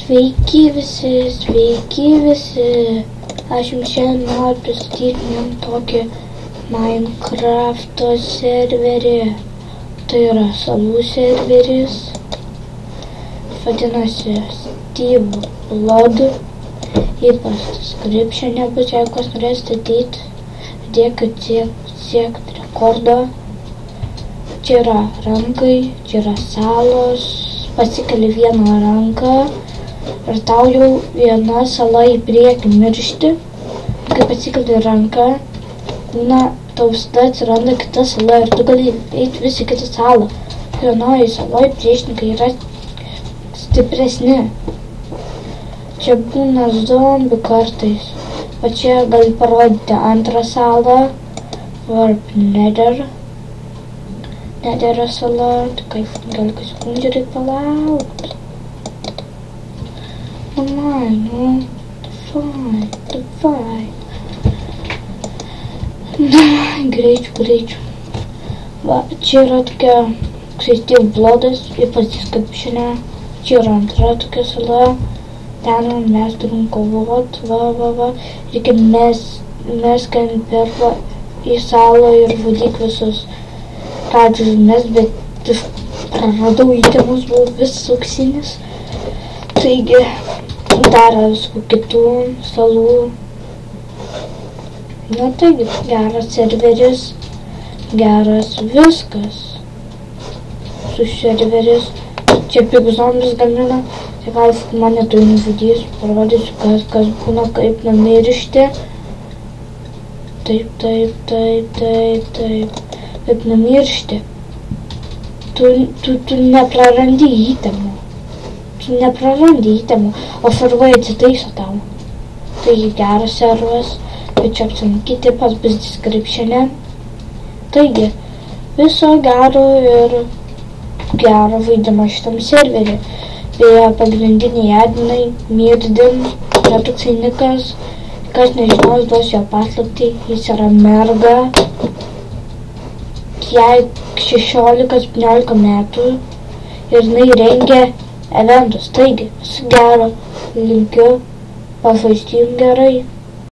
Sveiki visi. Aš jums šiandien noriu pristatyti jums tokį Minecrafto serverį. Tai yra salų serveris. Vadinasi Steve Blood. Ypač description'e bus, jeigu kas norės statyti. Dėkit siekt rekordo. Čia yra rankai, čia yra salos. Pasikeli vieną ranką ir tau jau viena sala į priekį miršti. Kai pasikeli ranką, tau visada atsiranda kita sala ir tu gali eiti visi kitą salą. Vienoje saloje priešininkai yra stipresni. Čia būna zombių kartais. O čia gali parodyti antrą salą, Warp Nether. Nederio sala, tai gal sekundžių reikia palaukti. Davai. Greičiu. Va, čia yra tokia, Steve Bloodas, ypač description'e. Čia yra antra tokia sala. Ten mes turim kovot, va. Reikia meskant per į salą ir vadyk visus pradžius mes, bet praradau įtemus, buvau visas auksinis. Taigi, dar viskų kitų salų. Taigi, geras serveris, geras viskas. Su serveris. Čia pig zombis gamina. Tai galbūt mane tu nužudys, parodysiu, kas būna, kaip numiršti. Taip. Kaip numiršti. Tu neprarandi įtemų. O servai atsitaiso tau. Taigi geras servas, bet čia apsilankyti pas bus description'e. Taigi, viso gero ir gero vaidimo šitam serverį. Beje, pagrindiniai adminai, Mirdin, yra toksai nikas. Kas nežinos, duos jo paslaptį, jis yra merga. Jai 16-17 metų ir jinai rengia eventus. Taigi, viso gero, linkiu, pažaisti jums gerai.